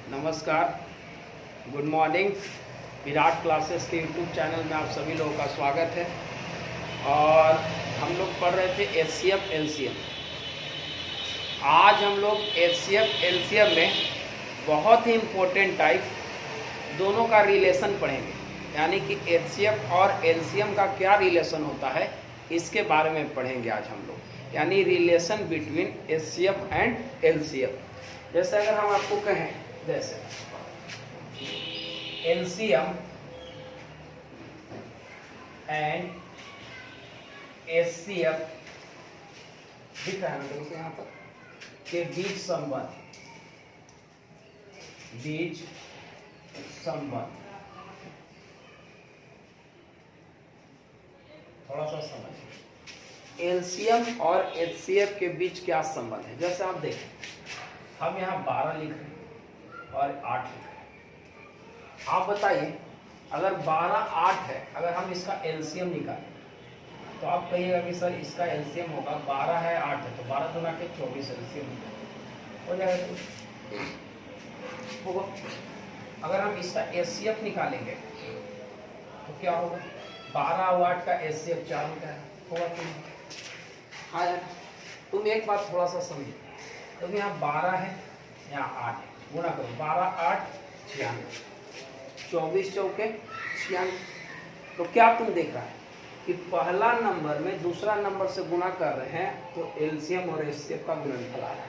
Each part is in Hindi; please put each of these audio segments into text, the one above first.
नमस्कार, गुड मॉर्निंग। विराट क्लासेस के यूट्यूब चैनल में आप सभी लोगों का स्वागत है। और हम लोग पढ़ रहे थे एचसीएफ एलसीएम। आज हम लोग एचसीएफ एलसीएम में बहुत ही इम्पोर्टेंट टाइप दोनों का रिलेशन पढ़ेंगे, यानी कि एचसीएफ और एलसीएम का क्या रिलेशन होता है इसके बारे में पढ़ेंगे आज हम लोग, यानी relation between HCF and LCM. जैसे अगर हम आपको कहें, जैसे एलसीएम एंड एचसीएफ दिख रहा है ना दोस्तों यहाँ पर, के बीच संबंध थोड़ा सा समझ। एलसीएम और एचसीएफ के बीच क्या संबंध है? जैसे आप देखें, हम यहाँ 12 लिख रहे हैं और 8 लिख रहे हैं। आप बताइए, अगर 12 8 है, अगर हम इसका एलसीएम निकालें तो आप कहिएगा कि सर इसका एलसीएम होगा 12 है 8 है, तो 12 गुना के 24 एलसीएम हो जाएगा होगा। अगर हम इसका एचसीएफ निकालेंगे तो क्या होगा? 12 और 8 का एचसीएफ 4 होगा। हाँ यार, तुम एक बात थोड़ा सा समझो, तो यहाँ 12 है, यहाँ 8 है, गुणा करो 12 8 96, 24 चौके 96। तो क्या तुम देख रहा है कि पहला नंबर में दूसरा नंबर से गुणा कर रहे हैं, तो एलसीएम और एचसीएफ का गुणनफल आ रहा है।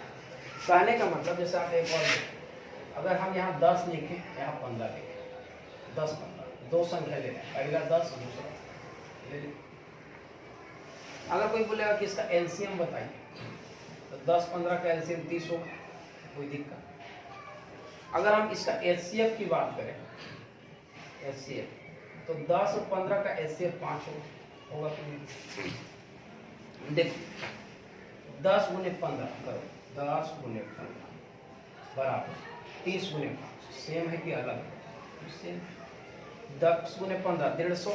कहने का मतलब, जैसे आप एक और देखें, अगर हम यहाँ 10 लिखें, यहाँ 15 लिखें, 10 15 दो संख्या ले लें, पहला 10 दूसरा ले लें। अगर कोई बोलेगा कि इसका एलसीएम बताइए, तो 10 15 का एलसीएम 30 होगा, कोई दिक्कत। अगर हम इसका एचसीएफ की बात करें, एचसीएफ, तो 10 और 15 का एचसीएफ 5 होगा कि नहीं? देखो 10 गुने 15 करो, 10 गुने 15 बराबर 30 गुने 5, सेम है कि अलग है? सेम। 10 गुने 15 150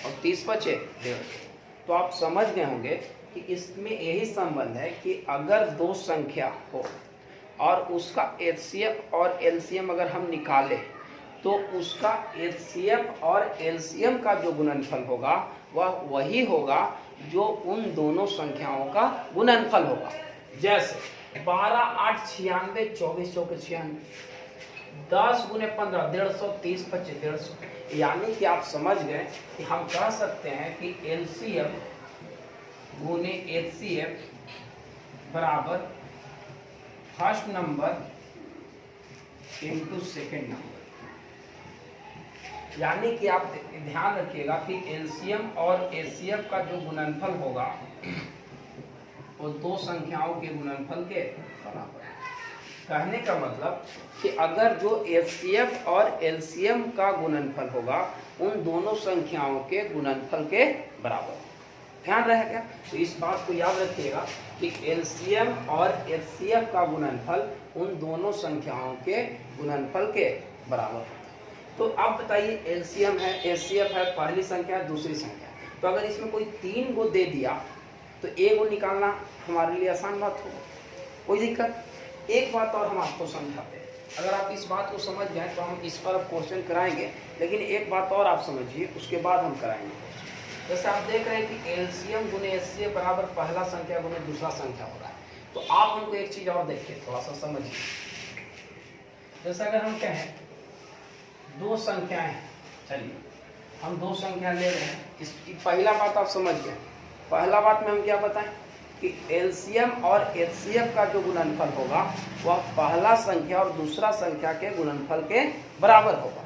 और 30 बचे 150। तो आप समझ गए होंगे कि इसमें यही संबंध है कि अगर दो संख्या हो और उसका एचसीएफ और एलसीएम अगर हम निकालें, तो उसका एचसीएफ और एलसीएम का जो गुणनफल होगा वह वही होगा जो उन दोनों संख्याओं का गुणनफल होगा। जैसे 12 8 96, 24 चौके 96, 10 गुने 15 150, 30 25 150। यानी कि आप समझ गए कि हम कह सकते हैं कि एलसीएम गुने एचसीएफ बराबर first number into second number. यानी कि आप ध्यान रखिएगा कि एलसीएम और एचसीएफ का जो गुणनफल होगा वो दो संख्याओं के गुणनफल के बराबर है। कहने का मतलब कि अगर जो एचसीएफ और एलसीएम का गुणनफल होगा उन दोनों संख्याओं के गुणनफल के बराबर। ध्यान रहेगा, तो इस बात को याद रखिएगा कि एलसीएम और एचसीएफ का गुणनफल उन दोनों संख्याओं के गुणनफल के बराबर है। तो आप बताइए, एलसीएम है, एचसीएफ है, पहली संख्या है, दूसरी संख्या, तो अगर इसमें कोई 3 को दे दिया तो एक को निकालना हमारे लिए आसान बात होगा, कोई दिक्कत। एक बात और हम आपको समझाते हैं, अगर आप इस बात को समझ जाए तो हम इस पर क्वेश्चन कराएंगे, लेकिन एक बात और आप समझिए, उसके बाद हम कराएंगे। जैसे आप देख रहे हैं कि एलसीएम गुने एचसीएफ बराबर पहला संख्या गुने दूसरा संख्या हो रहा है, तो आप हमको एक चीज और देखिए, थोड़ा सा समझिए। जैसे अगर हम कहें दो संख्याएं, चलिए हम दो संख्या ले रहे हैं, इसकी पहला बात आप समझ गए। पहला बात में हम क्या बताएं कि एलसीएम और एचसीएफ का जो गुणनफल होगा वह पहला संख्या और दूसरा संख्या के गुणनफल के बराबर होगा।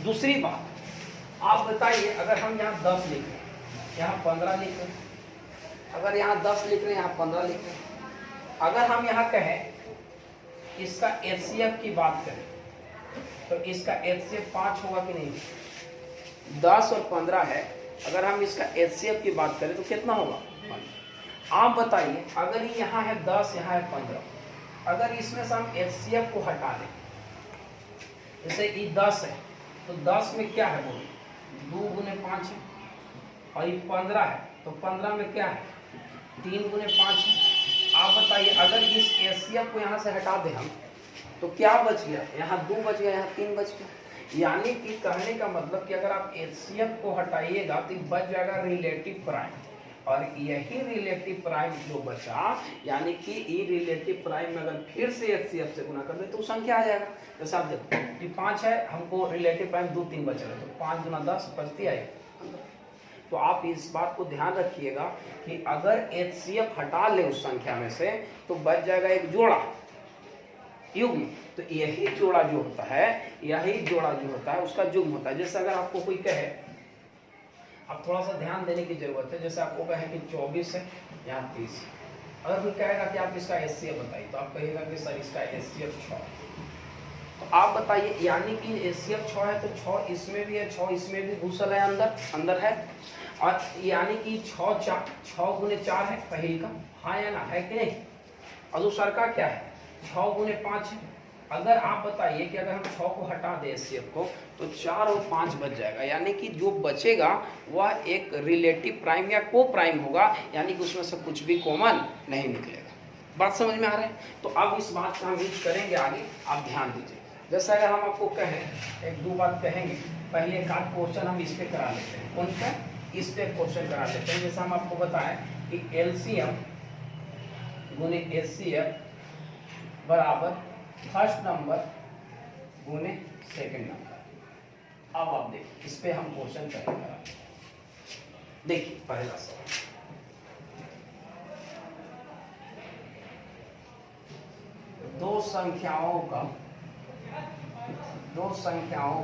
दूसरी बात आप बताइए, अगर हम यहाँ 10 लिख रहे हैं, यहाँ 15 लिख रहे हैं, अगर यहाँ 10 लिख रहे हैं, यहाँ 15 लिख रहे हैं, अगर हम यहाँ कहें इसका एचसीएफ की बात करें तो इसका एचसीएफ 5 होगा कि नहीं? 10 और 15 है, अगर हम इसका एचसीएफ की बात करें तो कितना होगा? 5। आप बताइए, अगर यहाँ है 10, यहाँ है 15, अगर इसमें से हम एचसीएफ को हटा दें, जैसे ये 10 है तो 10 में क्या है? बोलिए 2 गुने 5 है, और ये 15 है तो 15 में क्या है? 3 गुने 5 है। आप बताइए, अगर इस एचसीएफ को यहाँ से हटा दें हम तो क्या बच गया, यहाँ 2 बच गया, यहाँ 3 बच गया। यानी कि कहने का मतलब कि अगर आप एचसीएफ को हटाइएगा तो बच जाएगा रिलेटिव प्राइम, और यही रिलेटिव प्राइम जो बचा, यानी कि ई रिलेटिव प्राइम में अगर फिर से एचसीएफ से गुना कर दे तो संख्या आ जाएगा। जैसे आप देखो कि 5 है, हमको रिलेटिव प्राइम 2 3 बच रहे, तो 5 गुना 10 बचती आएगी। तो आप इस बात को ध्यान रखिएगा कि अगर एचसीएफ हटा ले उस संख्या में से तो बच जाएगा एक जोड़ा युग्म। तो यही जोड़ा जो होता है, यही जोड़ा जो होता है उसका युग्म होता है। जैसे अगर आपको कोई कहे, अब थोड़ा सा ध्यान देने की जरूरत है, जैसे आपको कहे कि 24 है, यहाँ 30। अगर कोई कहेगा कि आप इसका एचसीएफ बताइए, तो आप कहिएगा कि सर इसका एचसीएफ 6। तो आप बताइए, यानी कि एचसीएफ 6 है तो 6 इसमें भी है, 6 इसमें भी घुसल है, अंदर है, और यानी कि 6 गुने 4 है पहले का, हाँ या ना, है कि नहीं। और दूसरा का क्या है, 6 गुने 5 है। अगर आप बताइए कि अगर हम 6 को हटा दें एचसीएफ को तो 4 और 5 बच जाएगा, यानी कि जो बचेगा वह एक रिलेटिव प्राइम या को प्राइम होगा, यानी कि उसमें से कुछ भी कॉमन नहीं निकलेगा। बात समझ में आ रहा है। तो अब इस बात का हम यूज करेंगे आगे, आप ध्यान दीजिए। जैसे अगर हम आपको कहें, एक 2 बात कहेंगे, पहले एक आध क्वेश्चन हम इस पे करा लेते हैं। कौन सा, इस पे क्वेश्चन करा लेते हैं। जैसे हम आपको बताएं कि एलसीएम गुने एचसीएफ बराबर फर्स्ट नंबर गुने सेकंड नंबर। अब आप देखिए, इस पे हम क्वेश्चन करेंगे। देखिए पहला सवाल, दो संख्याओं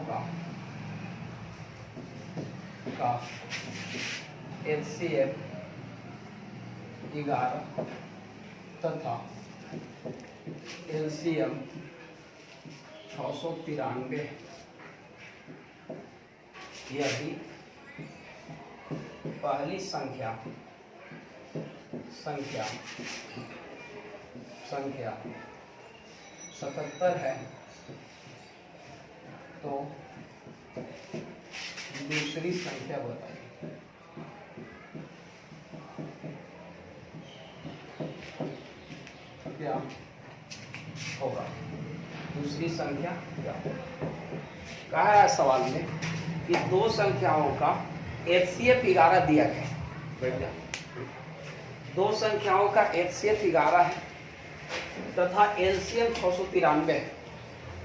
का एचसीएफ 11 तथा एलसीएम 693 यदि पहली संख्या 77 है तो दूसरी संख्या बताइए। क्या होगा, दूसरी संख्या क्या होगा। कहा है सवाल में कि दो संख्याओं का एचसीएफ 11 दिया गया, दो संख्याओं का एचसीएफ 11 है तथा एलसीएम 693 है।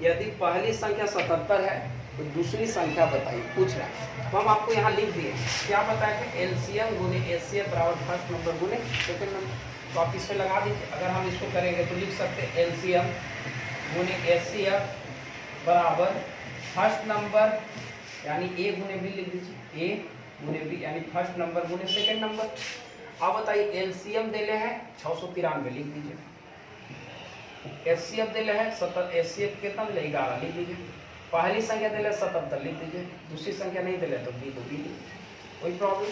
यदि पहली संख्या 77 है तो दूसरी संख्या बताइए, पूछ रहा है। तो हम आपको यहाँ लिख दिए क्या बताया कि एलसीएम गुने एचसीएफ बराबर फर्स्ट नंबर गुने सेकंड नंबर। तो आप इस पे लगा दीजिए। अगर हम इसको करेंगे तो लिख सकते हैं एलसीएम गुने एचसीएफ बराबर फर्स्ट नंबर यानी ए गुने बी लिख दीजिए, ए गुने बी यानी फर्स्ट नंबर गुने सेकंड नंबर। अब बताइए एलसीएम देले है 693 लिख दीजिए, एचसीएफ देले है 70, एचसीएफ कितना दिले 11 लिख दीजिए, पहली संख्या दिले 77 लिख दीजिए, दूसरी संख्या नहीं दिले तो बी को बी लिखिए, कोई प्रॉब्लम।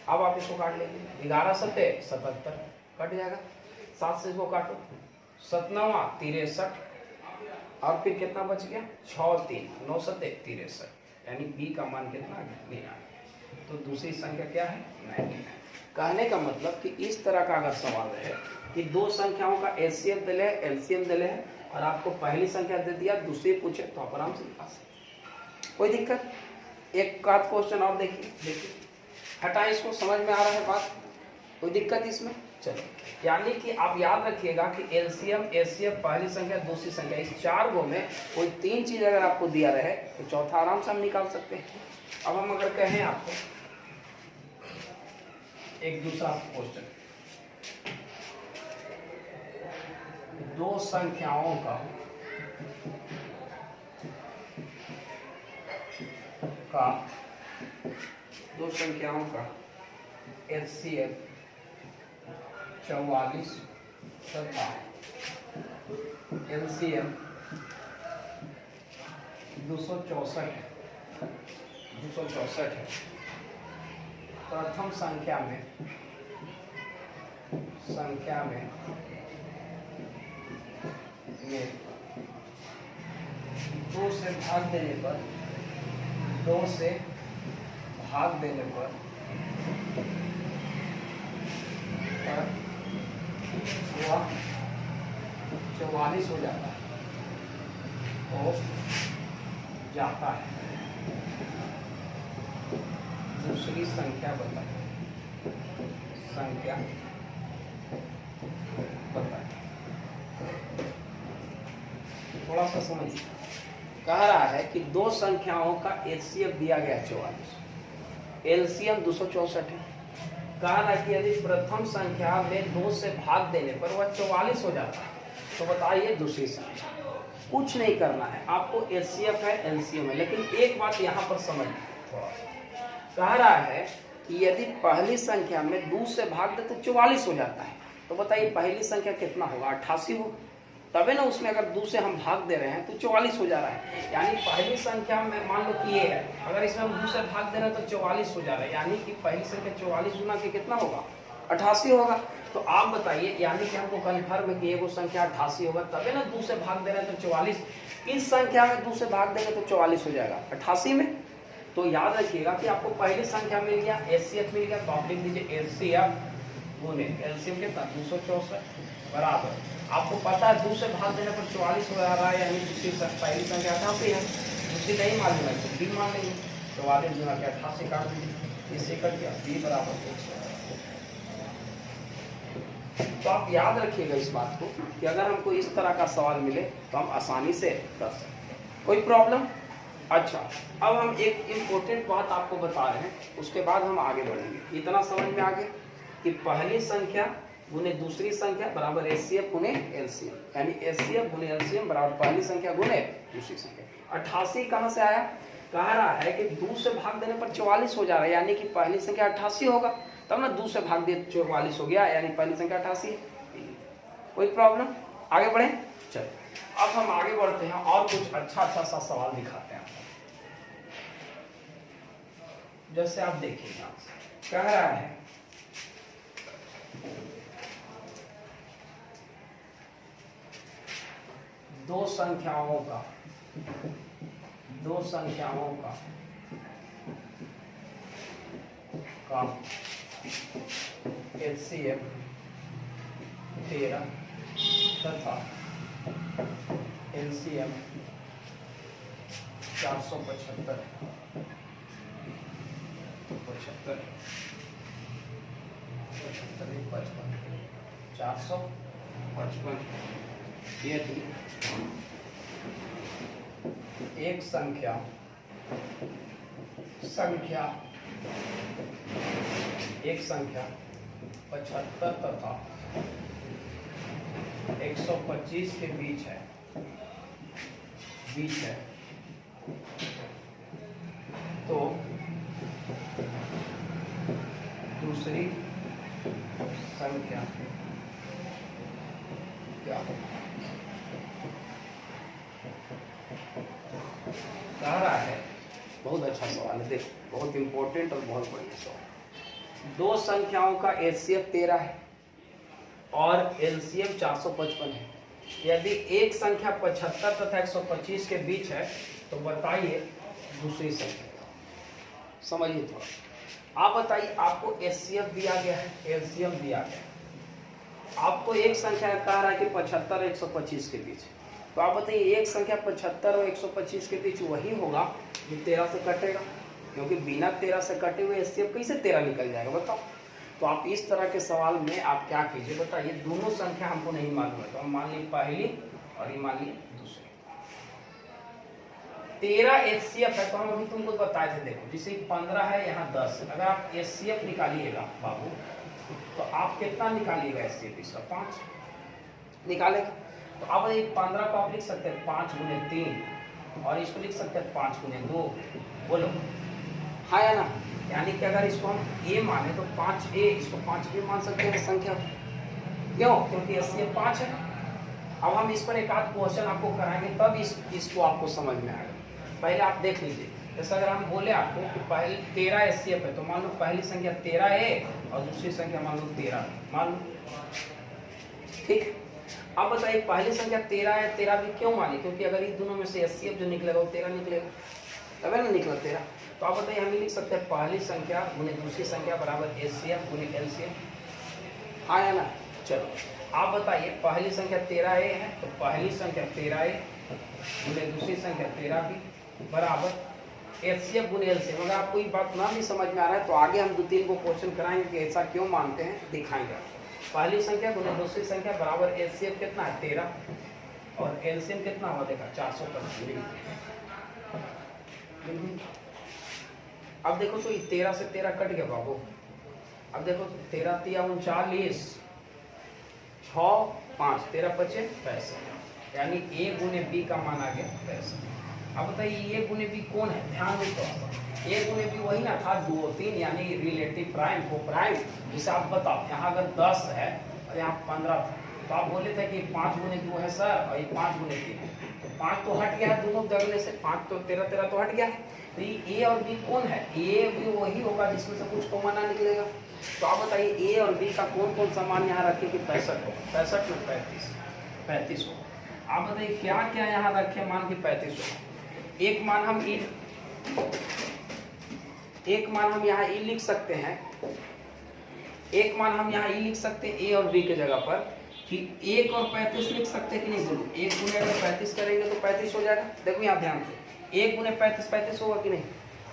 अब आप इसको काट लीजिए, 11 सत्ते 77 कट जाएगा, 7 से इसको काटो 7 9 63 और फिर कितना बच गया 6 3 9 सत्ते 63 यानी बी का मान कितना गया। तो दूसरी संख्या क्या है 99। कहने का मतलब कि इस तरह का अगर सवाल है कि दो संख्याओं का एचसीएफ दिले है एलसीएम दिले है और आपको पहली संख्या दे दिया दूसरी पूछे तो आप आराम से निकाल सकते, कोई दिक्कत। एक का क्वेश्चन और देखिए हटाए इसको, समझ में आ रहा है बात, कोई दिक्कत इसमें। चलो यानी कि आप याद रखिएगा कि एलसीएम एचसीएफ पहली संख्या दूसरी संख्या इस 4 गो में कोई 3 चीज अगर आपको दिया रहे तो चौथा आराम से हम निकाल सकते हैं। अब हम अगर कहें आपको एक दूसरा क्वेश्चन, दो संख्याओं का एचसीएफ 44 तथा एलसीएम 264 है। प्रथम संख्या में 2 से भाग देने पर वह 44 हो जाता है। हो जाता है। दूसरी संख्या बताइए, संख्या बताइए। थोड़ा सा समझिए, कह रहा है कि दो संख्याओं का एचसीएफ दिया गया 44, एलसीएम 264 है। कह रहा है कि यदि प्रथम संख्या में 2 से भाग देने पर वह 44 हो जाता है, तो बताइए दूसरी संख्या। कुछ नहीं करना है आपको, एचसीएफ है एलसीएम है, लेकिन एक बात यहाँ पर समझ थोड़ा सा। कह रहा है कि यदि पहली संख्या में 2 से भाग दे तो 44 हो जाता है, तो बताइए पहली संख्या कितना होगा? 88 होगा, तबे ना उसमें अगर 2 से हम भाग दे रहे हैं तो 44 हो जा रहा है। यानी पहली संख्या में मान लो कि ये है, अगर इसमें हम 2 से भाग दे रहे हैं तो 44 हो जा रहा है, यानी कि पहली संख्या 44 गुना के कितना होगा? 88 होगा। तो आप बताइए, यानी कि हमको कन्फर्म है कि ये वो संख्या 88 होगा, तबे ना 2 से भाग दे रहे हैं तो 44। इस संख्या में 2 से भाग देंगे तो 44 हो जाएगा 88 में। तो याद रखिएगा कि आपको पहली संख्या मिल गया, एचसीएफ मिल गया, तो आप लिख दीजिए एचसीएफ गुने एलसीएम कितना? 264 बराबर। आपको पता है 2 से भाग देने पर 44 हो रहा है, यानी दूसरी पहली संख्या 88 है, दूसरी नहीं मालूम है तो बी मान लेंगे। 44 गुना के 88 काट दीजिए, इससे कट गया बी बराबर 100। तो आप याद रखिएगा इस बात को कि अगर हमको इस तरह का सवाल मिले तो हम आसानी से कर सकते हैं, कोई प्रॉब्लम? अच्छा, अब हम एक इम्पोर्टेंट बात आपको बता रहे हैं, उसके बाद हम आगे बढ़ेंगे। इतना समझ में आ गया कि पहली संख्या गुने दूसरी संख्या बराबर एचसीएफ गुने एलसीएम, यानी एचसीएफ गुने एलसीएम बराबर पहली संख्या गुने दूसरी संख्या। 88 कहाँ से आया? कह रहा है कि 2 से भाग देने पर 44 हो जा रहा है, यानी कि पहली संख्या 88 होगा, तब ना 2 से भाग दिए 44 हो गया, यानी पहली संख्या 88 है। कोई प्रॉब्लम? आगे बढ़े? चलो अब हम आगे बढ़ते हैं और कुछ अच्छा सा सवाल दिखाते हैं। जैसे आप देखिएगा, कह रहा है दो संख्याओं का एचसीएफ 13 तथा एलसीएम 475 455। यदि एक संख्या 75 तथा 125 के बीच है, तो दूसरी संख्या क्या हो? कह रहा है, बहुत अच्छा सवाल है, देखो बहुत इंपॉर्टेंट और बहुत बढ़िया सवाल। दो संख्याओं का एचसीएफ 13 है और एलसीएम 455 है। यदि एक संख्या 75 तथा 125 के बीच है, तो बताइए दूसरी संख्या। समझिए थोड़ा, आप बताइए, आपको एचसीएफ दिया गया है, एलसीएम दिया गया है, आपको एक संख्या कह रहा है कि 75 और 125 के बीच, तो आप बताइए एक संख्या 75 और 125 के बीच वही होगा जो 13 से कटेगा, क्योंकि बिना 13 से कटे हुए एचसीएफ कैसे 13 निकल जाएगा बताओ। तो आप इस तरह के सवाल में आप क्या कीजिए, बताइए दोनों संख्या हमको नहीं मालूम है, तो हम मान ली पहली और ये मान ली दूसरी। 13 एचसीएफ है, तो हम अभी तुमको बताए थे, देखो जैसे 15 है, यहाँ 10 है, अगर आप एचसीएफ निकालिएगा बाबू, तो आप कितना निकालिएगा एचसीएफ? इसका 5 निकालेगा। तो आप 15 को आप लिख सकते हैं 5 गुने 3, और इसको लिख सकते हैं 5 गुने 2। बोलो हाँ या ना? यानी कि अगर इसको हम ए माने तो 5a, इसको 5b मान सकते हैं संख्या। क्यों? क्योंकि एचसीएफ 5 है। अब हम इस पर एक आध क्वेश्चन आपको कराएंगे, तब इसको आपको समझ में आएगा। पहले आप देख लीजिए, जैसे अगर हम बोले आपको कि पहले 13 एचसीएफ है, तो मान लो पहली संख्या 13 है और दूसरी संख्या मान लो 13 मान लो, ठीक। अब बताइए पहली संख्या 13 है, 13 भी क्यों माने? क्योंकि अगर इन दोनों में से एचसीएफ जो निकलेगा वो 13 निकलेगा, तब ना निकला 13। तो आप बताइए, हम लिख सकते हैं पहली संख्या गुने दूसरी संख्या बराबर एचसीएफ गुने एलसीएम, हाँ या ना? चलो आप बताइए, पहली संख्या 13a है, तो पहली संख्या 13a गुने दूसरी संख्या 13 भी बराबर एचसीएफ गुने एलसीएम। अगर आपको ये बात ना भी समझ में आ रहा है तो आगे हम 2-3 को क्वेश्चन कराएंगे कि ऐसा क्यों मानते हैं, दिखाएंगे। पहली संख्या गुने दूसरी संख्या बराबर एचसीएफ कितना है 13 और एलसीएम कितना हुआ देखा 425। अब देखो तो 13 से 13 कट गया बाबू। अब देखो 13 तिया 39, 6 5 13 बचे 65, यानी ए गुने बी का मान आ गया 65। अब बताइए ए गुने बी कौन है, ध्यान दो। ए गुने बी वही ना था 2 3, यानी रिलेटिव प्राइम को प्राइम। जिसे आप बताओ यहाँ अगर 10 है और यहाँ 15 था तो आप बोले थे कि 5 गुने 2 है सर और ये 5 गुने 3 है, तो 5 तो हट गया है दोनों जगह से, 5 तो 13 13 तो हट गया है। तो ये ए और बी कौन है, ए भी वही होगा जिसमें से कुछ कॉमन ना निकलेगा। तो आप बताइए ए और बी का कौन कौन सा मान यहाँ रखे कि 65 हो, 65 में 35 हो। आप बताइए क्या क्या यहाँ रखे मान की 35 हो। एक मान हम यहाँ ई लिख सकते हैं, एक मान हम यहाँ ई लिख सकते हैं ए और बी के जगह पर कि 1 और 35 लिख सकते हैं कि नहीं बोलो। 1 गुने अगर 35 करेंगे तो 35 हो जाएगा। देखो यहाँ ध्यान से 1 गुने 35 35 होगा कि नहीं।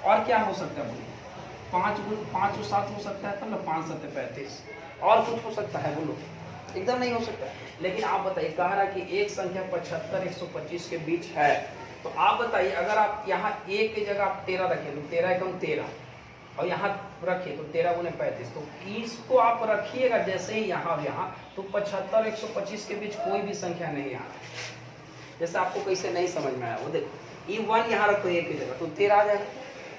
और क्या हो सकता है बोलो, 5 और 7 हो सकता है, तब ना 5 7 35। और कुछ हो सकता है बोलो, एकदम नहीं हो सकता। लेकिन आप बताइए कह रहा कि एक संख्या 75 125 के बीच है, तो आप बताइए अगर आप यहाँ ए की जगह आप 13 रखें तो 13 एकम 13 और यहाँ रखिए तो 13 गुने 35, तो इसको आप रखिएगा जैसे ही यहाँ और यहाँ, तो 75 125 के बीच कोई भी संख्या नहीं आ रहा। जैसे आपको कैसे नहीं समझ में आया वो देखो, E1 यहाँ रखो ए की जगह तो 13 आ जाएगा,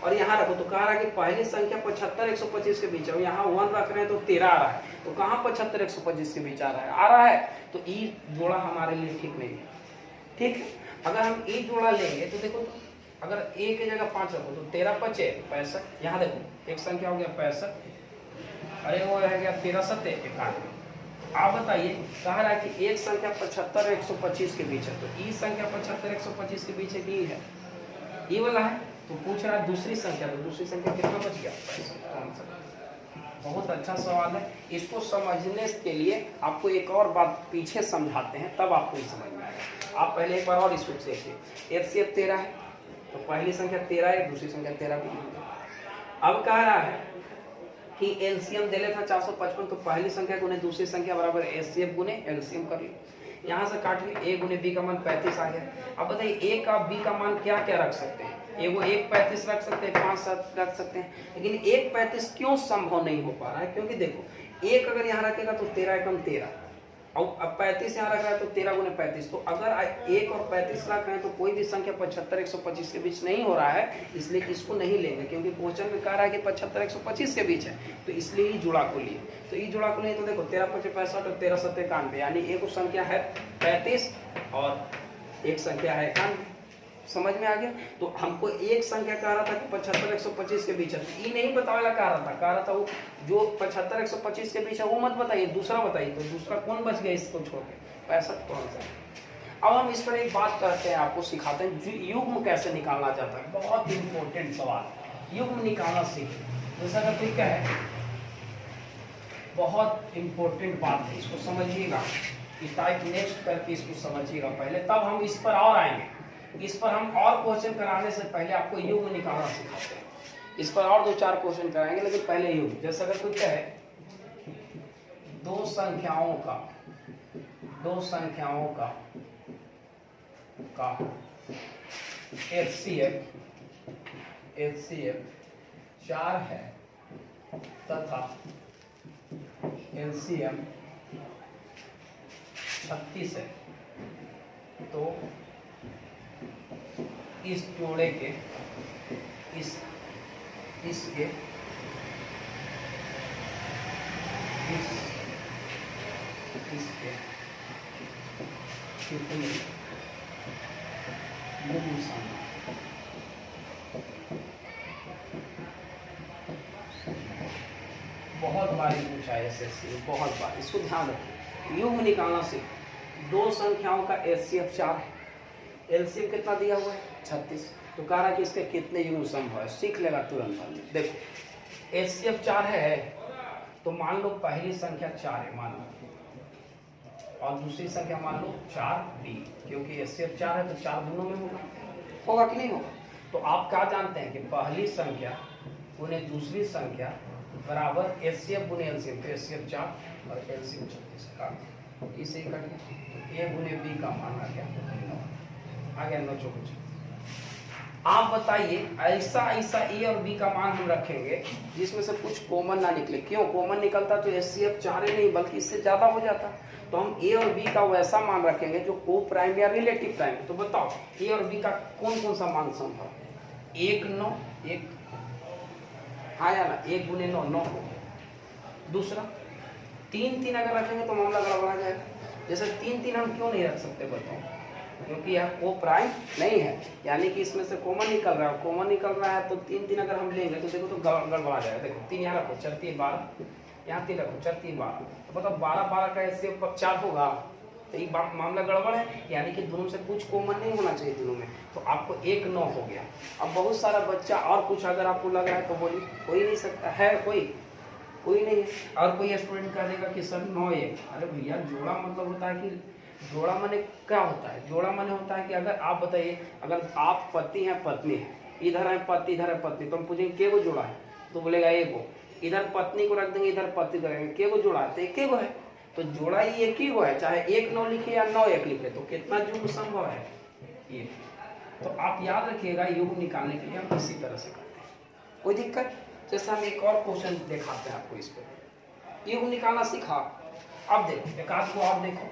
और यहाँ रखो तो कह रहा है कि पहली संख्या 75 125 के बीच है, यहाँ 1 रख रहे हैं तो 13 आ रहा है, तो कहाँ 75 125 के बीच आ रहा है, तो ई जोड़ा हमारे लिए ठीक नहीं है। ठीक है, अगर हम ई जोड़ा लेंगे तो देखो तो अगर ए की जगह 5 रखो तो 13 5 65, यहाँ देखो एक संख्या हो गया 65, अरे वो रह गया 13 7 91। आप बताइए कह रहा है कि एक संख्या 75 125 के बीच है, तो ई संख्या 75 125 के बीच ई है, ई वाला है। तो पूछ रहा है दूसरी संख्या, तो दूसरी संख्या कितना बच गया 65। बहुत अच्छा सवाल है। इसको समझने के लिए आपको एक और बात पीछे समझाते हैं, तब आपको ये समझ में आएगा। आप पहले एक बार और इसको देखिए, एचसीएफ 13 है तो पहली संख्या 13 है, दूसरी संख्या 13 भी। अब कह रहा है कि एलसीएम दे लेता 455, तो पहली संख्या गुने दूसरी संख्या बराबर एचसीएफ गुने एलसीएम कर लो। यहाँ से काट ली, ए गुने बी का मान 35 आ गया। अब बताइए ए का बी का मान क्या क्या रख सकते हैं, एगो 1 35 रख सकते हैं, 5 7 रख सकते हैं, लेकिन 1 35 क्यों संभव नहीं हो पा रहा है, क्योंकि देखो 1 अगर यहाँ रखेगा तो 13 एकम 13, और अब 35 यहाँ रख रहा है तो 13 गुने 35, तो अगर 1 और 35 रख रहे हैं तो कोई भी संख्या 75 125 के बीच नहीं हो रहा है, इसलिए इसको नहीं लेंगे, क्योंकि क्वेश्चन में कह रहा है कि 75 125 के बीच है, तो इसलिए ई जुड़ा को लिए। तो ई जुड़ा को लिए तो देखो 13 5 65 और 13 7 91, यानी एक संख्या है 35 और एक संख्या है 91। समझ में आ गया। तो हमको एक संख्या कह रहा था कि 75 125 के बीच है, तो ई नहीं बताने कह रहा था वो जो 75 125 के बीच है वो मत बताइए, दूसरा बताइए। तो दूसरा कौन बच गया इसको छोड़ के, 65 कौन सा। अब हम इस पर एक बात करते हैं, आपको सिखाते हैं युग्म कैसे निकालना चाहता है। बहुत इंपॉर्टेंट सवाल, युग्म निकालना सीखें। जैसा अगर कोई कहे, बहुत इंपॉर्टेंट बात है, इसको समझिएगा, टाइप नेक्स्ट करके इसको समझिएगा पहले, तब हम इस पर और आएंगे। इस पर हम और क्वेश्चन कराने से पहले आपको युग्म निकालना सिखाते हैं। इस पर और 2-4 क्वेश्चन कराएंगे, लेकिन पहले युग्म। जैसे अगर कोई कहे दो संख्याओं का HCF 4 है तथा LCM 36 है, तो इस जोड़े के इसके कितने युग्म संख्या बहुत बार पूछा है एसएससी, बहुत बार, इसको ध्यान रखिए। युग्म निकालना से दो संख्याओं का HCF 4 है, एलसीएम कितना दिया हुआ है 36, तो कह रहा है कि इसके कितने युग्म संभव है, सीख लेगा तुरंत। देखो HCF 4 है, तो मान लो पहली संख्या 4 है, मान लो और दूसरी संख्या मान लो 4b, क्योंकि HCF 4 है तो 4 दोनों में होगा कि नहीं होगा। तो आप क्या जानते हैं कि पहली संख्या गुने दूसरी संख्या बराबर HCF गुने LCM, तो HCF 4 और LCM 36 का इसे कट गया, a गुने b का मान आ गया 9, आ गया 9 चौक। आप बताइए ऐसा a और b का मान हम रखेंगे जिसमें से कुछ कॉमन ना निकले। क्यों कॉमन निकलता तो HCF 4 ही नहीं बल्कि इससे ज्यादा हो जाता। तो हम a और b का वैसा मान रखेंगे जो को प्राइम या रिलेटिव प्राइम। तो बताओ a और b का कौन कौन सा मान संभव है। 1 9 1, हाँ या ना, 1 गुने 9 9 हो। दूसरा 3 3 अगर रखेंगे तो मामला गड़बड़ा जाएगा। जैसे 3 3 हम क्यों नहीं रख सकते बताओ, क्योंकि यह को प्राइम नहीं है, यानी कि इसमें से कॉमन निकल रहा है। कॉमन निकल रहा है तो 3 3 अगर हम लेंगे तो देखो तो गड़बड़ा जाएगा। देखो 3 यहाँ रखो 4 3 12, यहाँ 3 रखो 4 3 12, तो बताओ 12 12 का HCF 4 होगा, तो ये मामला गड़बड़ है, यानी कि दोनों से कुछ कॉमन नहीं होना चाहिए दोनों में। तो आपको 1 9 हो गया। अब बहुत सारा बच्चा और कुछ अगर आपको लग रहा है तो बोलिए, कोई नहीं सकता है, कोई नहीं है। और कोई स्टूडेंट कह देगा कि सर 9 1, अरे भैया जोड़ा मतलब होता है कि जोड़ा माने क्या होता है। जोड़ा माने होता है कि अगर आप बताइए, अगर आप पति हैं पत्नी है, इधर है पति इधर है पत्नी, तो हम पूछेंगे के गो जोड़ा है, तो बोलेगा एक गो। इधर पत्नी को रख देंगे इधर पति करेंगे, के गो जोड़ा है, तो एक गो है। तो जोड़ा ही एक ही गो है, चाहे 1 9 लिखे या 9 1 लिखे, तो कितना युग संभव है ये। तो आप याद रखिएगा युग निकालने के लिए हम इसी तरह से करते हैं, कोई दिक्कत। जैसे हम एक और क्वेश्चन दिखाते हैं आपको, इस पर युग निकालना सीखा। अब देखो एक आध को आप देखो,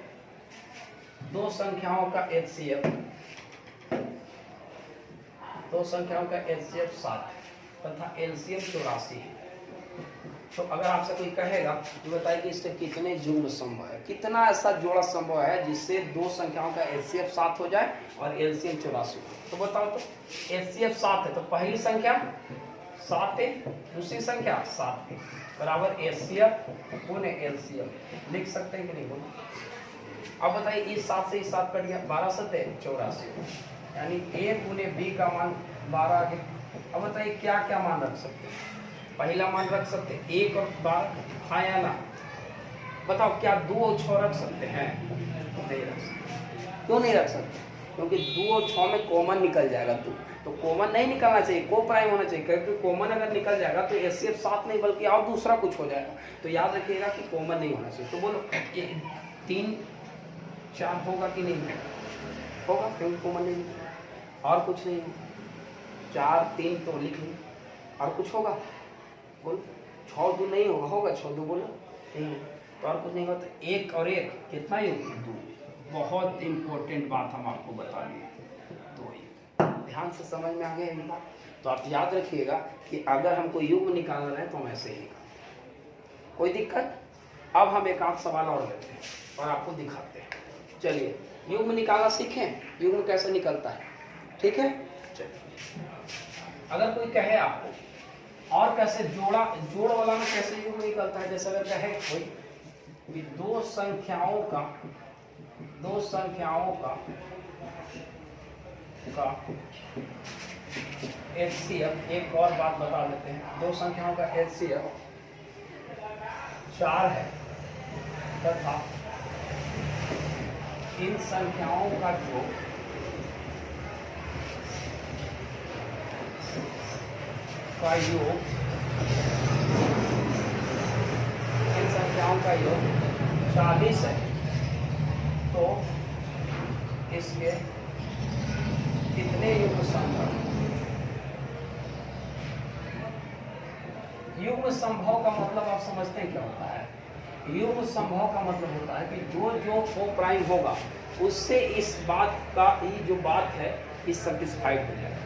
दो संख्याओं का HCF, दो संख्याओं का HCF 7 तथा LCM 84 है। तो अगर आपसे कोई कहेगा तो बताइए कि इससे कितने युग्म संभव है, कितना ऐसा जोड़ा संभव है जिससे दो संख्याओं का HCF 7 हो जाए और LCM 84 हो। तो बताओ, तो HCF 7 है तो पहली संख्या 7 है, दूसरी संख्या 7 है, बराबर HCF गुने LCM। लिख सकते हैं कि नहीं बोलो। अब बताइए इस 7 से इस 7 कट गया, 12 7 84, यानी a गुने b का मान 12 आ गया। अब बताइए क्या क्या मान रख सकते हैं। पहला मान रख सकते हैं 1 और 12, हाँ या ना। बताओ क्या 2 और 6 रख सकते हैं, नहीं रख सकते। क्यों नहीं रख सकते, क्योंकि 2 और 6 में कॉमन निकल जाएगा। तो कॉमन नहीं निकलना चाहिए, को प्राइम होना चाहिए, क्योंकि कॉमन अगर निकल जाएगा तो HCF 7 नहीं बल्कि और दूसरा कुछ हो जाएगा। तो याद रखिएगा कि कॉमन नहीं होना चाहिए। तो बोलो 3 4 होगा कि नहीं होगा, क्योंकि कॉमन नहीं, और कुछ नहीं। 4 3 तो लिख ली, और कुछ होगा बोलो। 6 2 नहीं होगा, होगा 6 2 बोलो नहीं, तो और कुछ नहीं होगा। तो 1 और 1 कितना ही होगा 2। बहुत इंपॉर्टेंट बात हम आपको बता दिए, तो ध्यान से समझ में आ गया ये बात। तो आप याद रखिएगा कि अगर हमको युग्म निकालना है तो हम ऐसे ही निकालते, कोई दिक्कत। अब हम एक आध सवाल और लेते हैं और आपको दिखाते हैं। चलिए युग्म निकालना सीखें, युग्म कैसे निकलता है, ठीक है। चलिए अगर कोई कहे आपको और कैसे जोड़ वाला में कैसे युग्म निकलता है, जैसे अगर कहे कोई कि दो संख्याओं का HCF, एक और बात बता देते हैं, दो संख्याओं का HCF 4 है तथा इन संख्याओं का योग इन संख्याओं का योग 40 है, तो इसके कितने युग्म संभव। युग्म संभव का मतलब आप समझते हैं क्या होता है। युग्म संभव का मतलब होता है कि जो को प्राइम होगा उससे इस बात का, ये जो बात है इस सेटिस्फाइड हो जाएगा।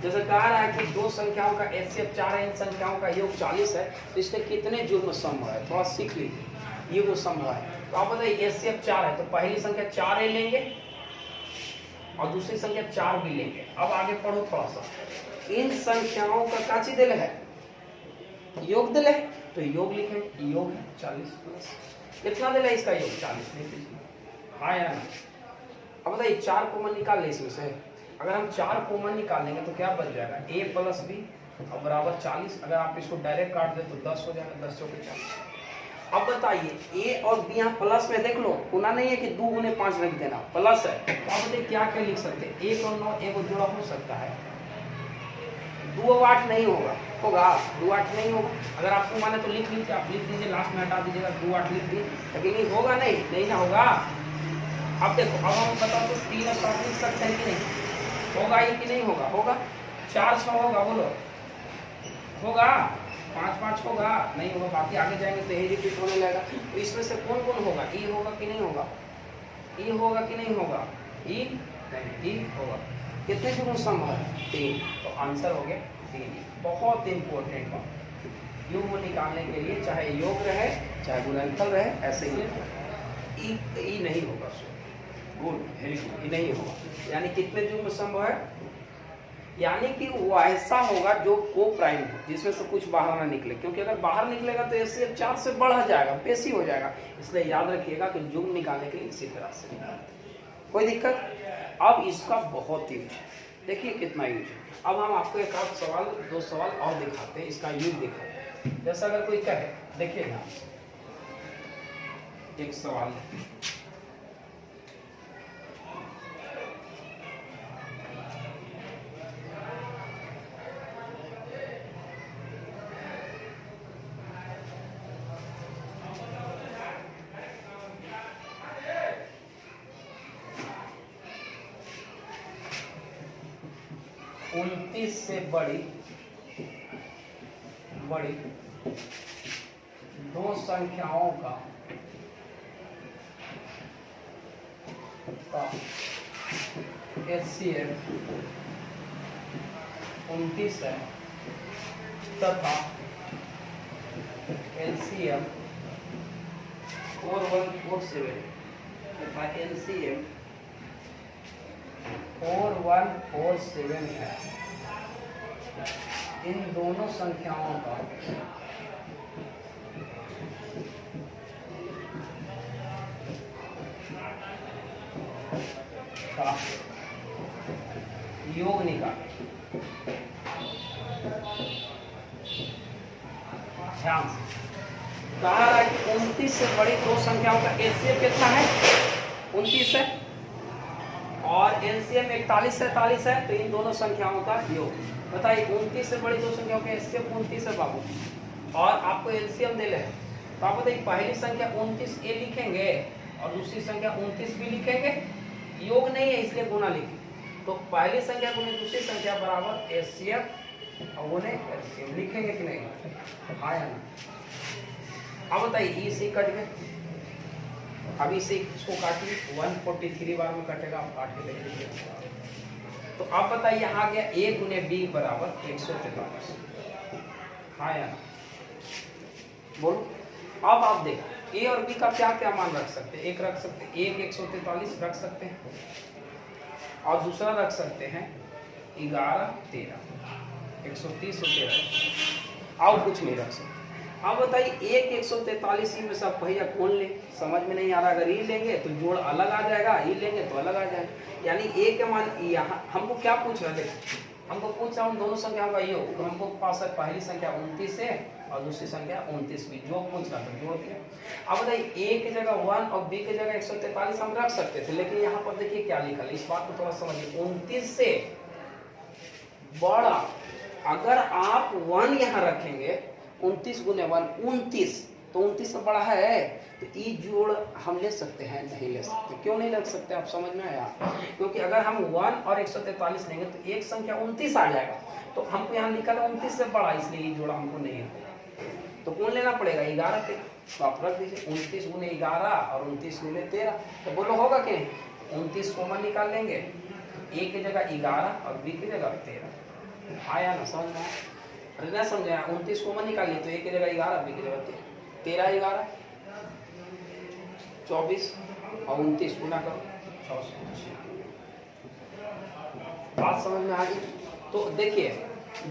जैसे कह रहा है कि दो संख्याओं का HCF 4 है, इन संख्याओं का योग 40 है, तो इसके कितने युग्म संभव है, थोड़ा सीख लीजिए। युग्म संभव है तो आप बताइए HCF 4 है तो पहली संख्या 4 लेंगे और दूसरी संख्या 4 भी लेंगे। अब आगे पढ़ो थोड़ा सा, इन संख्याओं का क्या चीज दिल है, योग दिल है, तो योग लिखें, योग है 40 प्लस कितना दिल है इसका योग 40 लिख लीजिए, हाँ या ना। अब बताइए 4 कॉमन निकाल ले इसमें से, अगर हम 4 कॉमन निकालेंगे तो क्या बच जाएगा a प्लस b और बराबर 40। अगर आप इसको डायरेक्ट काट दे तो 10 हो जाएगा, 10 चौके 40। अब बताइए ए और बी यहाँ प्लस में देख लो, पुनः नहीं है कि 2 गुने 5 रख देना, प्लस है। तो आप बताइए क्या क्या लिख सकते हैं, 1 और 9 एक जोड़ा हो सकता है, 2 और 8 नहीं होगा, 2 8 नहीं होगा। अगर आपको माने तो लिख लीजिए, आप लिख लीजिए, लास्ट में हटा दीजिएगा, 2 8 लिख दिए, लेकिन ये होगा नहीं ना होगा। अब देखो, अब हम बताओ तो 3 और 7 लिख सकते हैं कि नहीं, होगा ये कि नहीं होगा, होगा। 4 6 होगा, बोलो होगा, 5 5 होगा, नहीं होगा, बाकी आगे जाएंगे तो यही रिपीट होने लगेगा। तो इसमें से कौन कौन होगा, ई होगा कि नहीं होगा, ई होगा कि नहीं होगा, ई नहीं, ई होगा। कितने जुग्म संभव है, 3, तो आंसर हो गया 3। बहुत इंपॉर्टेंट बात, युग्म निकालने के लिए चाहे योग रहे चाहे गुणनफल रहे, ऐसे ही ई नहीं होगा, गुड, वेरी गुड, ई नहीं होगा। यानी कितने जुग्म संभव है, यानी कि वो ऐसा होगा जो को प्राइम हो, जिसमें से कुछ बाहर ना निकले, क्योंकि अगर बाहर निकलेगा तो HCF 4 से बढ़ जाएगा, बेसी हो जाएगा। इसलिए याद रखिएगा कि जुग्म निकालने के लिए इसी तरह से कोई दिक्कत। अब इसका बहुत यूज है, देखिए कितना यूज है। अब हम आपको एक आध सवाल 2 सवाल और दिखाते हैं, इसका यूज दिखाते हैं। जैसा अगर कोई कहे, देखिए ध्यान से, एक सवाल है, से बड़ी 2 संख्याओं का HCF 29 है तथा LCM 4147 तथा LCM 4147 है। इन दोनों संख्याओं का योग निकाल। ध्यान से कहा रहा है कि 29 से बड़ी 2 संख्याओं का HCF कितना है, 29 है, और LCM 41 43 है। तो इन दोनों संख्याओं का योग बताइए। 29 से बड़ी 2 संख्याओं का HCF 29 है बाबू, और आपको LCM दे ले, तो आप बताइए पहली संख्या 29A लिखेंगे और दूसरी संख्या 29B लिखेंगे, योग नहीं है इसलिए गुना लिखें। तो पहली संख्या गुने दूसरी संख्या बराबर HCF और गुने LCM लिखेंगे कि नहीं, हाँ या ना। अब बताइए ई से कट गए, अभी से इसको काटिए, 143 बार में कटेगा, आप काट के देख लीजिए। तो आप बताइए यहाँ गया A गुने B बराबर 143, हाँ या ना, बोलो। अब आप देखो A और B का क्या क्या मान रख सकते हैं, एक रख सकते हैं, एक 143 रख सकते हैं, और दूसरा रख सकते हैं 11 13, 130 और 13, और कुछ नहीं रख सकते। अब बताइए एक 143 में सब पहिया कौन ले, समझ में नहीं आ रहा। अगर ई लेंगे तो जोड़ अलग आ जाएगा, ई लेंगे तो अलग आ जाएगा। यानी ए के मान यहाँ हमको क्या पूछ रहा है, हमको पूछ रहा हूँ दोनों संख्याओं का योग। तो हमको पास है पहली संख्या 29 है और दूसरी संख्या 29 भी, जो पूछ रहा था जोड़ दिया। अब बताइए ए की जगह 1 और बी की जगह 143 हम रख सकते थे, लेकिन यहाँ पर देखिए क्या लिखा है, इस बात को थोड़ा समझिए। 29 से बड़ा अगर आप 1 यहाँ रखेंगे, 29 गुने 1 29, तो 29 से बड़ा है, तो ई जोड़ हम ले सकते हैं, नहीं ले सकते। क्यों नहीं लग सकते, आप समझ में आया? क्योंकि अगर हम 1 और 143 लेंगे तो एक संख्या 29 आ जाएगा, तो हमको यहाँ लिखा था 29 से बड़ा, इसलिए ये जोड़ा हमको नहीं है। तो कौन लेना पड़ेगा, 11 के, तो आप रख दीजिए 29 गुने 11 और 29 गुने 13। तो बोलो होगा कि 29 कॉमन निकाल लेंगे, ए की जगह 11 और बी की जगह 13, आया ना, समझ में? अरे ना समझे, 29 कॉमन निकालिए तो ए की जगह 11 बी की जगह 13, 11 24 और 29 गुना करो 600। बात समझ में आ गई? तो देखिए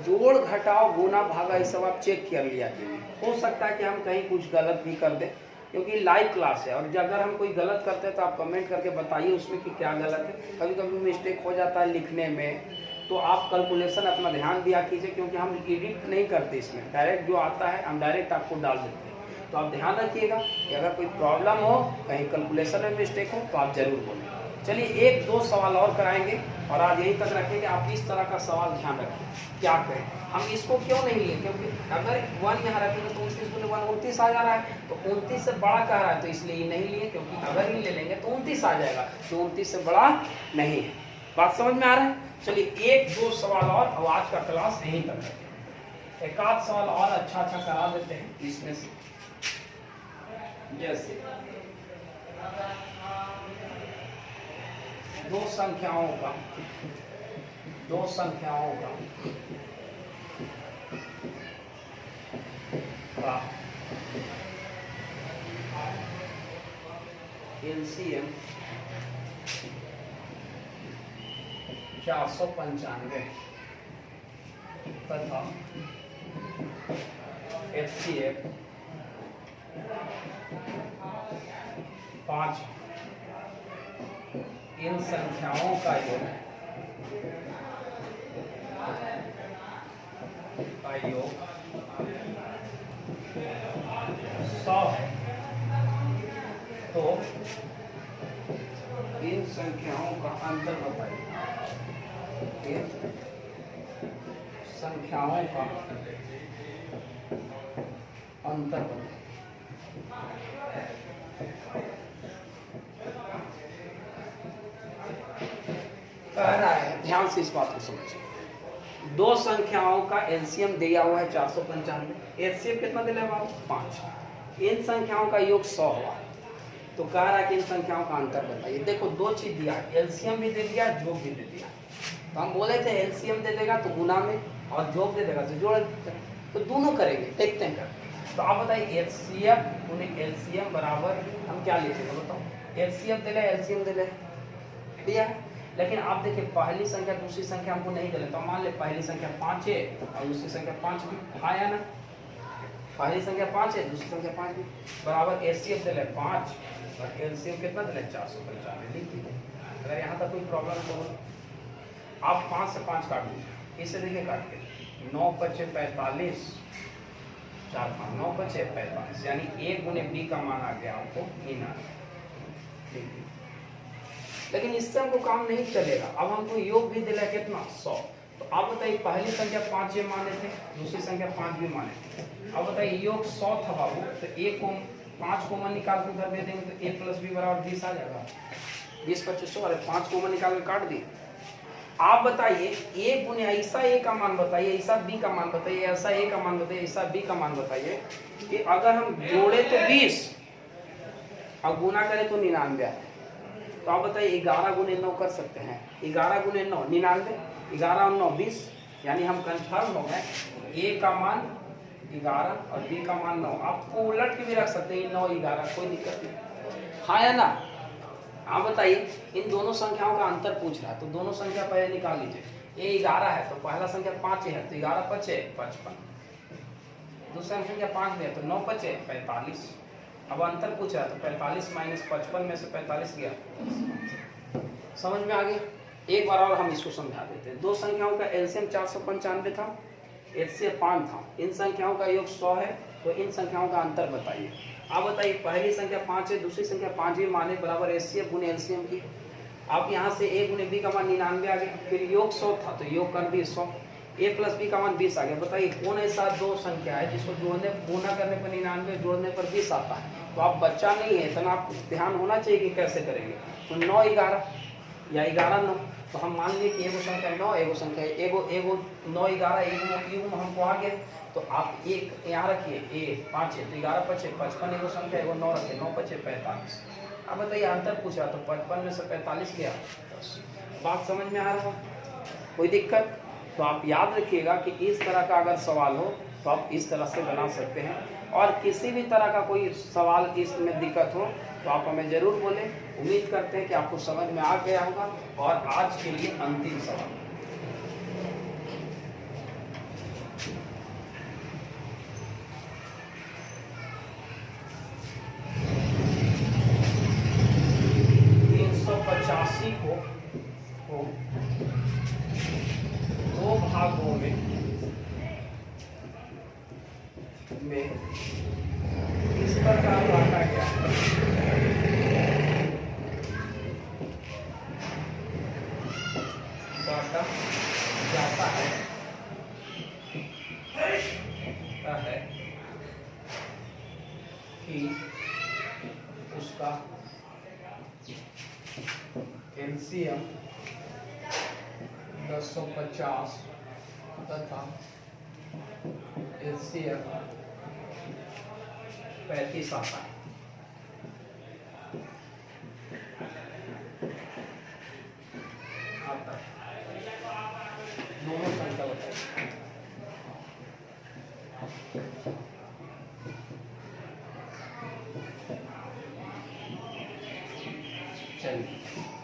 जोड़ घटाव गुना भागा ये सब आप चेक कर लिया कीजिए। हो सकता है कि हम कहीं कुछ गलत भी कर दें, क्योंकि लाइव क्लास है, और अगर हम कोई गलत करते हैं तो आप कमेंट करके बताइए उसमें कि क्या गलत है। कभी कभी मिस्टेक हो जाता है लिखने में, तो आप कैलकुलेशन अपना ध्यान दिया कीजिए, क्योंकि हम एडिट नहीं करते इसमें, डायरेक्ट जो आता है हम डायरेक्ट आपको डाल देते हैं। तो आप ध्यान रखिएगा कि अगर कोई प्रॉब्लम हो, कहीं कैलकुलेशन में मिस्टेक हो तो आप जरूर बोलें। चलिए एक दो सवाल और कराएंगे और आज यहीं तक रखेंगे। आप इस तरह का सवाल ध्यान रखें। क्या करें, हम इसको क्यों नहीं लिए, क्योंकि अगर 1 यहाँ रखेंगे तो 29 गुने 1 29 आ जा रहा है, तो 29 से बड़ा कह रहा है तो इसलिए ये नहीं लिए, क्योंकि अगर ही ले लेंगे तो 29 आ जाएगा, तो 29 से बड़ा नहीं है। बात समझ में आ रहा है? चलिए एक दो सवाल और, अब आज का क्लास यहीं तक रखेंगे। एक आध सवाल और अच्छा करा देते हैं इसमें से। जैसे दो संख्याओं का एलसीएम 495 तथा एचसीएफ 5, इन संख्याओं का योग 100 है, तो इन संख्याओं का अंतर बताइए। इन संख्याओं का अंतर बताइए। कह रहा है, ध्यान से इस बात को समझिए। दो संख्याओं का एलसीएम दिया हुआ है 495, एचसीएफ कितना दिया हुआ है 5। इन संख्याओं का योग 100 हुआ, तो कह रहा है कि इन संख्याओं का अंतर बताइए। देखो दो चीज दिया, एलसीएम भी दे दिया, जोड़ भी दे दिया। तो हम बोले थे एलसीएम दे देगा तो गुना में, और जोड़ दे देगा तो जोड़, तो दोनों करेंगे, देखते हैं। तो आप बताइए एचसीएफ उन्हें एलसीएम बराबर हम क्या लिखेंगे बताओ। एचसीएफ दे एलसीएम दे दिया, लेकिन आप देखिए पहली संख्या दूसरी संख्या हमको नहीं दे, तो मान ले पहली संख्या 5 है और दूसरी संख्या 5 भी आया ना। पहली संख्या 5 है, दूसरी संख्या 5 भी, बराबर एचसीएफ दे 5 और एलसीएम कितना दे 495 लिखिए। अगर यहाँ तक कोई प्रॉब्लम तो आप 5 से 5 काट दीजिए, इससे देखिए काट के 9 × 5 = 45, 4 5 9 × 5 = 45, यानी 1 गुने बी का मान आ गया आपको 99। लेकिन इससे हमको काम नहीं चलेगा। अब हमको योग भी दिला कितना 100। तो आप बताइए पहली संख्या 5 ये माने थे, दूसरी संख्या 5 भी माने थे। अब बताइए योग 100 था बाबू, तो 1 को 5 कॉमन निकाल के उधर दे देंगे तो a + b = 20 आ जाएगा। 20 25 100, अरे 5 कॉमन निकाल के काट दिए। आप बताइए a गुने ऐसा a का मान बताइए, ऐसा b का मान बताइए, ऐसा a का मान बताइए, ऐसा b का मान बताइए कि अगर हम जोड़े तो 20 और गुना करें तो 99 आए। तो आप बताइए 11 गुने 9 कर सकते हैं, 11 गुने 9 99, 11 और 9 20, यानी हम कंफर्म हो गए a का मान 11 और b का मान 9। आपको उलट के भी रख सकते हैं 9 11, कोई दिक्कत नहीं, हाँ या ना। आप बताइए इन दोनों संख्याओं का अंतर पूछ रहा है, तो दोनों संख्या पहले निकाल लीजिए। ये 11 है तो पहला संख्या 5 है, तो 11 × 5 = 55, दूसरा संख्या 5 है तो 9 × 5 = 45। अब अंतर पूछ रहा है तो 45 - 55 में से 45 गया। समझ में आ गया? एक बार और हम इसको समझा देते हैं। दो संख्याओं का एलसीएम 495 था, एचसीएफ 5 था, इन संख्याओं का योग 100 है, तो इन संख्याओं का अंतर बताइए। आप बताइए पहली संख्या 5 है, दूसरी संख्या 5 भी माने, बराबर एचसीएफ गुने एलसीएम की। आप यहाँ से a गुने b का मान 99 आ गया, फिर योग 100 था तो योग कर दिए 100, a + b का मान 20 आ गया। बताइए कौन ऐसा दो संख्या है जिसको जोड़ने गुना करने पर 99, जोड़ने पर 20 आता है। तो आप बच्चा नहीं है, इतना आप ध्यान होना चाहिए कि कैसे करेंगे। तो 9 11 या 11 9, तो हम मान लिए कि एगो संख्या 9, एगो संख्या एगो 9 11 एगो हमको आ गया। तो आप एक यहाँ रखिए a 5 है तो 11 × 5 = 55, एगो संख्या एगो 9 रखिए, 9 × 5 = 45। अब बताइए अंतर पूछा तो 55 में से 45 गया। बात समझ में आ रहा है? कोई दिक्कत? तो आप याद रखिएगा कि इस तरह का अगर सवाल हो तो आप इस तरह से बना सकते हैं, और किसी भी तरह का कोई सवाल इसमें दिक्कत हो तो आप हमें ज़रूर बोलें। उम्मीद करते हैं कि आपको समझ में आ गया होगा। और आज के लिए अंतिम सवाल, को दो भागों में आता है कि उसका एलसीएम 1050 तथा एलसीएम 35 आता है। दोनों संख्या बताइए। चलिए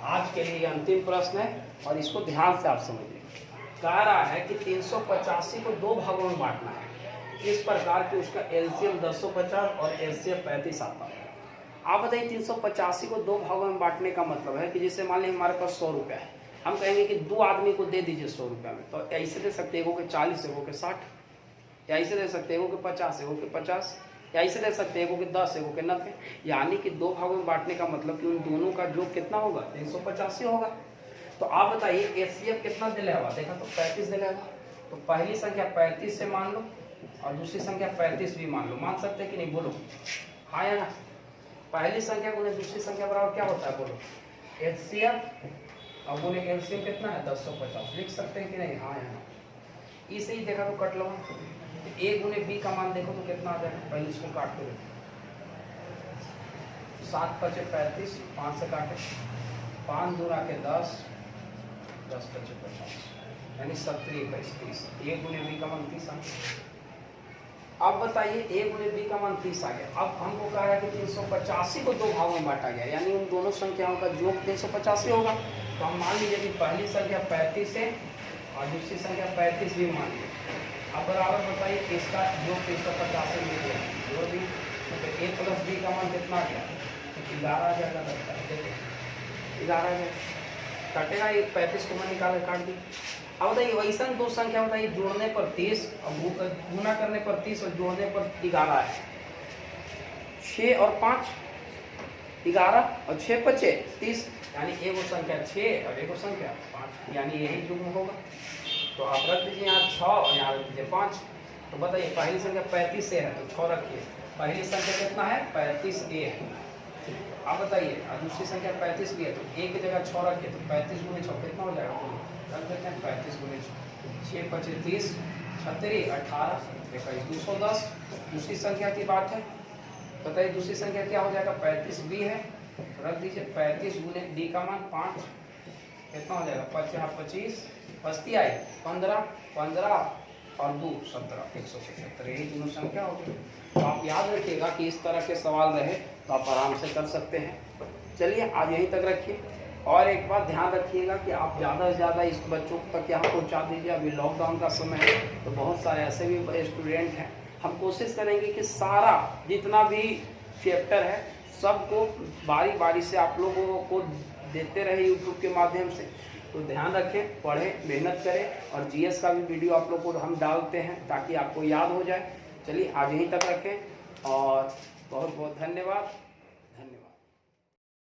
आज के लिए अंतिम प्रश्न है और इसको ध्यान से आप समझिए। कह रहा है कि 385 को दो भागों में बांटना है, इस प्रकार कि उसका एलसीएम 1050 और एलसीएम 35 आता है। आप बताइए 385 को दो भागों में बांटने का मतलब है कि जैसे मान लीजिए हमारे पास 100 रुपया है, हम कहेंगे कि दो आदमी को दे दीजिए 100 रुपया में, तो ऐसे दे सकते हैं, एगो के 40, एगो के 60, या ऐसे दे सकते हैं एगो के 50, एगो के 50, या ऐसे दे सकते हैं एगो के 10, एगो के 90। यानी कि दो भागों में बांटने का मतलब कि उन दोनों का योग कितना होगा, 385 होगा। तो आप बताइए एचसीएफ कितना दिले हुआ, देखा तो 35 दिले हुआ। तो पहली संख्या 35 से मान लो और दूसरी संख्या 35 भी मान लो, मान सकते हैं कि नहीं, बोलो हाँ या ना। पहली संख्या गुने दूसरी संख्या बराबर क्या होता है, बोलो एचसीएफ और गुने एलसीएम कितना है 1050, लिख सकते हैं कि नहीं, हाँ या ना। इसे ही देखा तो कट लो, ए गुने बी का मान देखो तो कितना आ जाएगा, पहले इसको काट दो, 7 × 5 = 35, 5 से काटे, 5 दूना के 10, 10 × 5 = 50, यानी 70, 21, 30। ए गुने बी का मान 30 आ गया। अब बताइए ए गुने बी का मान 30 आ गया। अब हमको कह रहा है कि 385 को दो भागों में बांटा गया, यानी उन दोनों संख्याओं का योग 385 होगा। तो हम मान लीजिए कि पहली संख्या 35 है और दूसरी संख्या 35 भी मान लीजिए। अब बराबर बताइए इसका योग 385 में दिया, जोड़ दी तो ए प्लस बी का मान कितना आ गया, 11 आ जाएगा, लगता है देखो 11 आ जाएगा, काटेगा ये 35 को मैं निकाल काट दी। अब बताइए वैसा दो संख्या बताइए जोड़ने पर 30 और गुना करने पर 30 और जोड़ने पर 11 है, 6 और 5 11 और 6 × 5 = 30, यानी एगो संख्या 6 और एगो संख्या 5, यानी यही जुग्म होगा। तो आप रख दीजिए यहाँ 6 और यहाँ रख दीजिए 5। तो बताइए पहली संख्या 35 से है तो 6 रखिए, पहली संख्या कितना है 35A है। आप बताइए और दूसरी संख्या 35 भी है, तो ए की जगह 6 रखिए, तो 35 × 6 कितना हो जाएगा, रख देते हैं 35 × 6, 6 × 5 = 30, 36, 18, 21, 210। दूसरी संख्या की बात है, बताइए दूसरी संख्या क्या हो जाएगा, 35B है, रख दीजिए 35 × डी का मान 5, कितना हो जाएगा 5 × 25, बस्ती आई 15, 15 और 2 17, 175, यही दोनों संख्या होगी। तो आप याद रखिएगा कि इस तरह के सवाल रहे तो आप आराम से कर सकते हैं। चलिए आज यहीं तक रखिए, और एक बात ध्यान रखिएगा कि आप ज़्यादा से ज़्यादा इस बच्चों तक यहाँ पहुँचा दीजिए। अभी लॉकडाउन का समय है तो बहुत सारे ऐसे भी स्टूडेंट हैं, हम कोशिश करेंगे कि सारा जितना भी चैप्टर है सबको बारी बारी से आप लोगों को देते रहे यूट्यूब के माध्यम से। तो ध्यान रखें, पढ़ें, मेहनत करें, और जीएस का भी वीडियो आप लोगों को हम डालते हैं ताकि आपको याद हो जाए। चलिए आज यहीं तक रखें और बहुत बहुत धन्यवाद।